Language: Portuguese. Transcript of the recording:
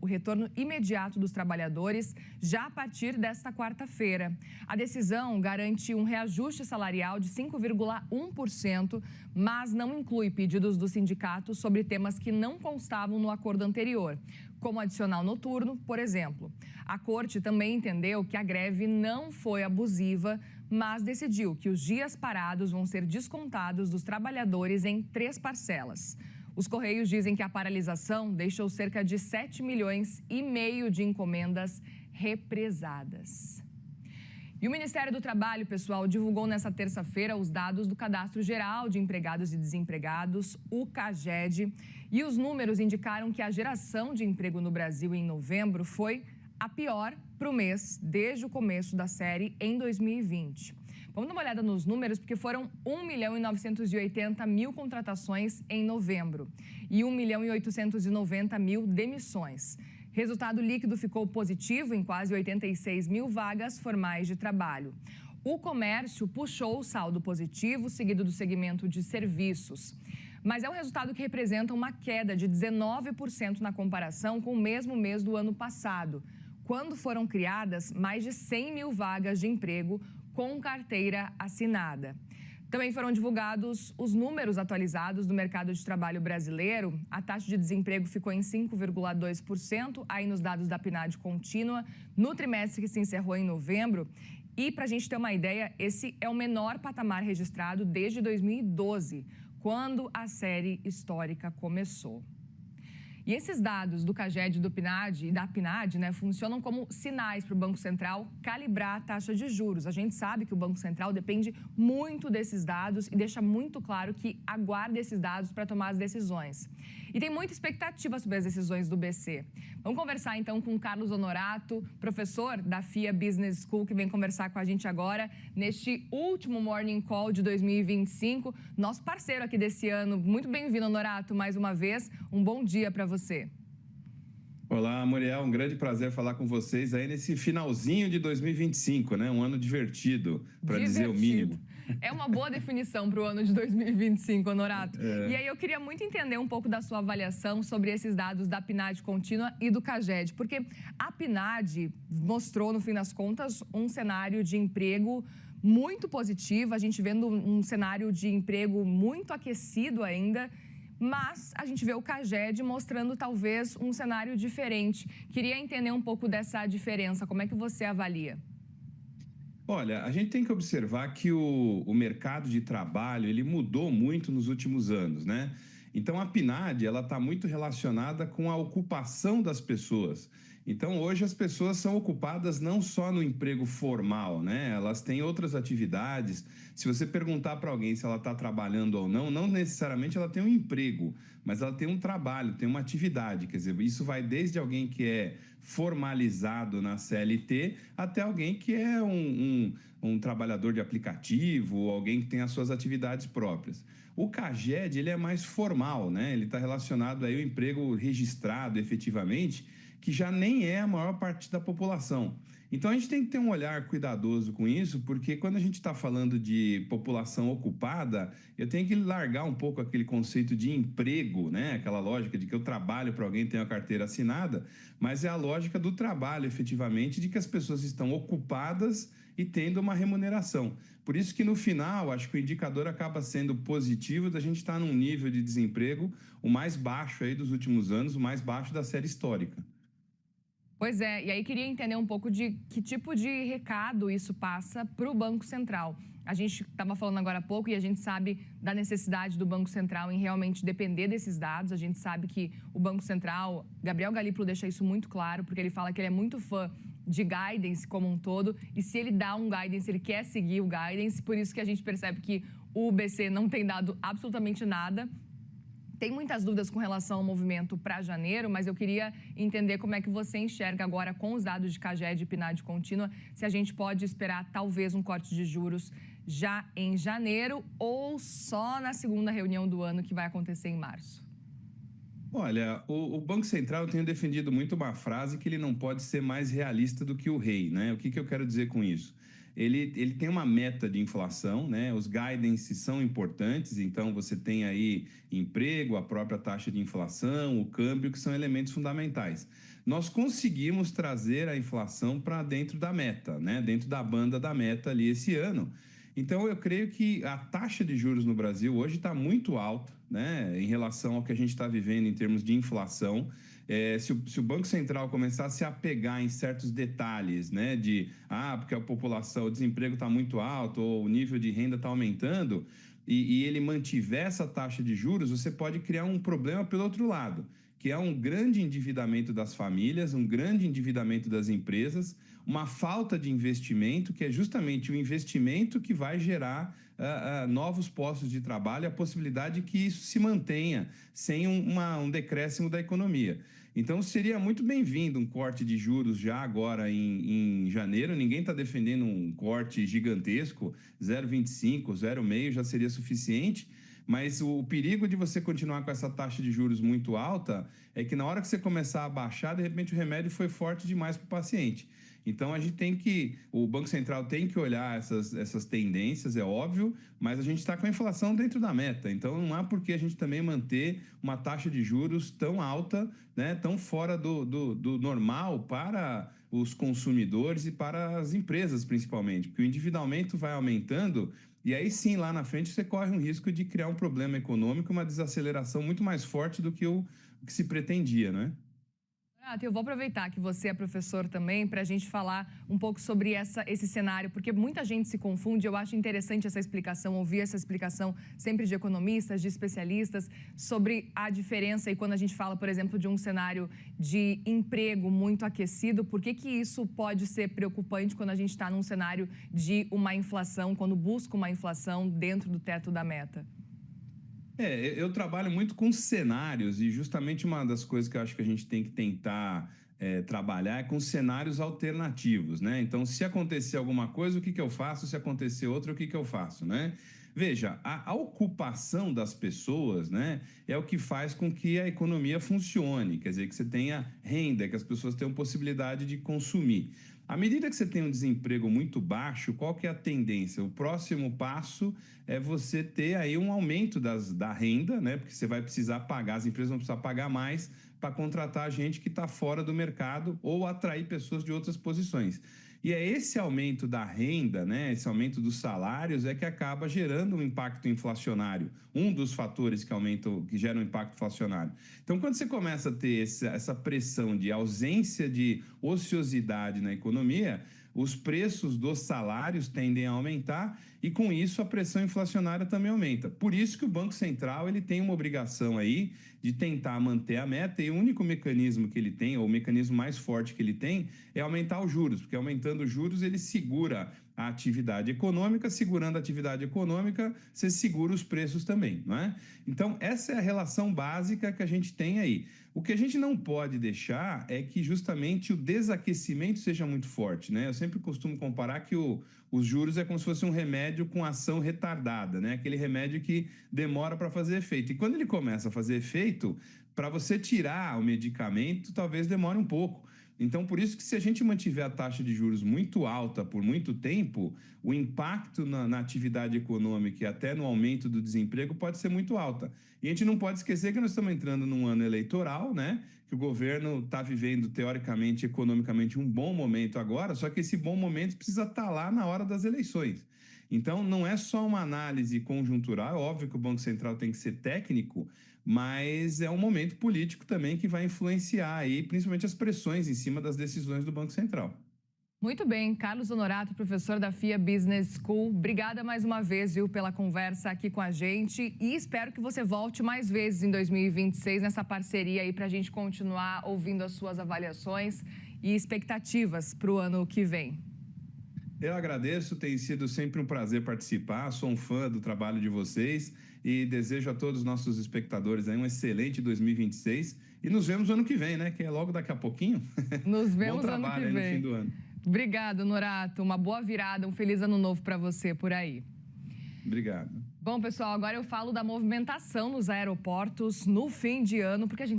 O retorno imediato dos trabalhadores já a partir desta quarta-feira. A decisão garante um reajuste salarial de 5,1%, mas não inclui pedidos do sindicato sobre temas que não constavam no acordo anterior, como adicional noturno, por exemplo. A corte também entendeu que a greve não foi abusiva, mas decidiu que os dias parados vão ser descontados dos trabalhadores em 3 parcelas. Os Correios dizem que a paralisação deixou cerca de 7,5 milhões de encomendas represadas. E o Ministério do Trabalho, pessoal, divulgou nesta terça-feira os dados do Cadastro Geral de Empregados e Desempregados, o CAGED, e os números indicaram que a geração de emprego no Brasil em novembro foi a pior para o mês desde o começo da série em 2020. Vamos dar uma olhada nos números, porque foram 1.980.000 contratações em novembro e 1.890.000 demissões. Resultado líquido ficou positivo em quase 86 mil vagas formais de trabalho. O comércio puxou o saldo positivo, seguido do segmento de serviços. Mas é um resultado que representa uma queda de 19% na comparação com o mesmo mês do ano passado, quando foram criadas mais de 100 mil vagas de emprego com carteira assinada. Também foram divulgados os números atualizados do mercado de trabalho brasileiro. A taxa de desemprego ficou em 5,2%, aí nos dados da PNAD contínua, no trimestre que se encerrou em novembro. E, para a gente ter uma ideia, esse é o menor patamar registrado desde 2012, quando a série histórica começou. E esses dados do CAGED e da PNAD, funcionam como sinais para o Banco Central calibrar a taxa de juros. A gente sabe que o Banco Central depende muito desses dados e deixa muito claro que aguarda esses dados para tomar as decisões. E tem muita expectativa sobre as decisões do BC. Vamos conversar então com o Carlos Honorato, professor da FIA Business School, que vem conversar com a gente agora neste último Morning Call de 2025. Nosso parceiro aqui desse ano. Muito bem-vindo, Honorato, mais uma vez. Um bom dia para você. Olá, Muriel, um grande prazer falar com vocês aí nesse finalzinho de 2025, um ano divertido, para dizer o mínimo. É uma boa definição para o ano de 2025, Honorato. E aí eu queria muito entender um pouco da sua avaliação sobre esses dados da PNAD contínua e do CAGED, porque a PNAD mostrou, no fim das contas, um cenário de emprego muito positivo, a gente vendo um cenário de emprego muito aquecido ainda. Mas a gente vê o CAGED mostrando talvez um cenário diferente. Queria entender um pouco dessa diferença. Como é que você avalia? Olha, a gente tem que observar que o mercado de trabalho ele mudou muito nos últimos anos, Então, a PNAD ela está muito relacionada com a ocupação das pessoas. Então, hoje as pessoas são ocupadas não só no emprego formal, Elas têm outras atividades. Se você perguntar para alguém se ela está trabalhando ou não, não necessariamente ela tem um emprego, mas ela tem um trabalho, tem uma atividade. Quer dizer, isso vai desde alguém que é formalizado na CLT até alguém que é um trabalhador de aplicativo ou alguém que tem as suas atividades próprias. O CAGED ele é mais formal, Ele está relacionado aí ao emprego registrado efetivamente, que já nem é a maior parte da população. Então, a gente tem que ter um olhar cuidadoso com isso, porque quando a gente está falando de população ocupada, eu tenho que largar um pouco aquele conceito de emprego, Aquela lógica de que eu trabalho para alguém ter uma carteira assinada, mas é a lógica do trabalho, efetivamente, de que as pessoas estão ocupadas e tendo uma remuneração. Por isso que, no final, acho que o indicador acaba sendo positivo da gente estar num nível de desemprego o mais baixo aí dos últimos anos, o mais baixo da série histórica. Pois é, e aí queria entender um pouco de que tipo de recado isso passa para o Banco Central. A gente estava falando agora há pouco e a gente sabe da necessidade do Banco Central em realmente depender desses dados. A gente sabe que o Banco Central, Gabriel Galípolo deixa isso muito claro, porque ele fala que ele é muito fã de guidance como um todo, e se ele dá um guidance, ele quer seguir o guidance, por isso que a gente percebe que o BC não tem dado absolutamente nada. Tem muitas dúvidas com relação ao movimento para janeiro, mas eu queria entender como é que você enxerga agora com os dados de CAGED e PNAD contínua, se a gente pode esperar talvez um corte de juros já em janeiro ou só na segunda reunião do ano que vai acontecer em março. Olha, o Banco Central tem defendido muito uma frase que ele não pode ser mais realista do que o rei, O que eu quero dizer com isso? ele tem uma meta de inflação, né? Os guidances são importantes, então você tem aí emprego, a própria taxa de inflação, o câmbio, que são elementos fundamentais. Nós conseguimos trazer a inflação para dentro da meta, né? Dentro da banda da meta ali esse ano. Então, eu creio que a taxa de juros no Brasil hoje está muito alta, né, em relação ao que a gente está vivendo em termos de inflação. Se o Banco Central começar a se apegar em certos detalhes, né, porque a população, o desemprego está muito alto, ou o nível de renda está aumentando, e ele mantiver essa taxa de juros, você pode criar um problema pelo outro lado, que é um grande endividamento das famílias, um grande endividamento das empresas, uma falta de investimento, que é justamente o investimento que vai gerar novos postos de trabalho, a possibilidade que isso se mantenha sem um decréscimo da economia. Então, seria muito bem-vindo um corte de juros já agora em janeiro. Ninguém está defendendo um corte gigantesco, 0,25, 0,5 já seria suficiente. Mas o perigo de você continuar com essa taxa de juros muito alta é que na hora que você começar a baixar, de repente o remédio foi forte demais para o paciente. Então, o Banco Central tem que olhar essas tendências, é óbvio, mas a gente está com a inflação dentro da meta. Então, não há por que a gente também manter uma taxa de juros tão alta, né, tão fora do normal para os consumidores e para as empresas, principalmente, porque o endividamento vai aumentando. E aí sim, lá na frente, você corre um risco de criar um problema econômico, uma desaceleração muito mais forte do que o que se pretendia, né? Eu vou aproveitar que você é professor também para a gente falar um pouco sobre esse cenário, porque muita gente se confunde. Eu acho interessante essa explicação, ouvir essa explicação sempre de economistas, de especialistas, sobre a diferença. E quando a gente fala, por exemplo, de um cenário de emprego muito aquecido, por que isso pode ser preocupante quando a gente está num cenário de uma inflação, quando busca uma inflação dentro do teto da meta? Eu trabalho muito com cenários e justamente uma das coisas que eu acho que a gente tem que tentar trabalhar é com cenários alternativos, né? Então, se acontecer alguma coisa, o que eu faço? Se acontecer outra, o que eu faço, né? Veja, a ocupação das pessoas, né, é o que faz com que a economia funcione, quer dizer, que você tenha renda, que as pessoas tenham possibilidade de consumir. À medida que você tem um desemprego muito baixo, qual que é a tendência? O próximo passo é você ter aí um aumento da renda, né? Porque você vai precisar pagar, as empresas vão precisar pagar mais para contratar gente que está fora do mercado ou atrair pessoas de outras posições. E é esse aumento da renda, né, esse aumento dos salários é que acaba gerando um impacto inflacionário, um dos fatores que geram um impacto inflacionário. Então, quando você começa a ter essa pressão de ausência de ociosidade na economia, os preços dos salários tendem a aumentar e, com isso, a pressão inflacionária também aumenta. Por isso que o Banco Central ele tem uma obrigação aí de tentar manter a meta, e o único mecanismo que ele tem, ou o mecanismo mais forte que ele tem, é aumentar os juros, porque aumentando os juros ele segura a atividade econômica, segurando a atividade econômica, você segura os preços também, não é? Então, essa é a relação básica que a gente tem aí. O que a gente não pode deixar é que justamente o desaquecimento seja muito forte, né? Eu sempre costumo comparar que os juros é como se fosse um remédio com ação retardada, né? Aquele remédio que demora para fazer efeito. E quando ele começa a fazer efeito, para você tirar o medicamento, talvez demore um pouco. Então, por isso que se a gente mantiver a taxa de juros muito alta por muito tempo, o impacto na atividade econômica e até no aumento do desemprego pode ser muito alta. E a gente não pode esquecer que nós estamos entrando num ano eleitoral, né? Que o governo está vivendo, teoricamente, economicamente, um bom momento agora, só que esse bom momento precisa estar lá na hora das eleições. Então, não é só uma análise conjuntural, é óbvio que o Banco Central tem que ser técnico, mas é um momento político também que vai influenciar aí, principalmente as pressões em cima das decisões do Banco Central. Muito bem, Carlos Honorato, professor da FIA Business School. Obrigada mais uma vez, viu, pela conversa aqui com a gente e espero que você volte mais vezes em 2026 nessa parceria aí para a gente continuar ouvindo as suas avaliações e expectativas para o ano que vem. Eu agradeço, tem sido sempre um prazer participar, sou um fã do trabalho de vocês e desejo a todos os nossos espectadores aí um excelente 2026 e nos vemos ano que vem, né? Que é logo daqui a pouquinho. Nos vemos Bom trabalho ano que vem. aí no fim do ano. Obrigado, Honorato. Uma boa virada, um feliz ano novo para você por aí. Obrigado. Bom, pessoal, agora eu falo da movimentação nos aeroportos no fim de ano, porque a gente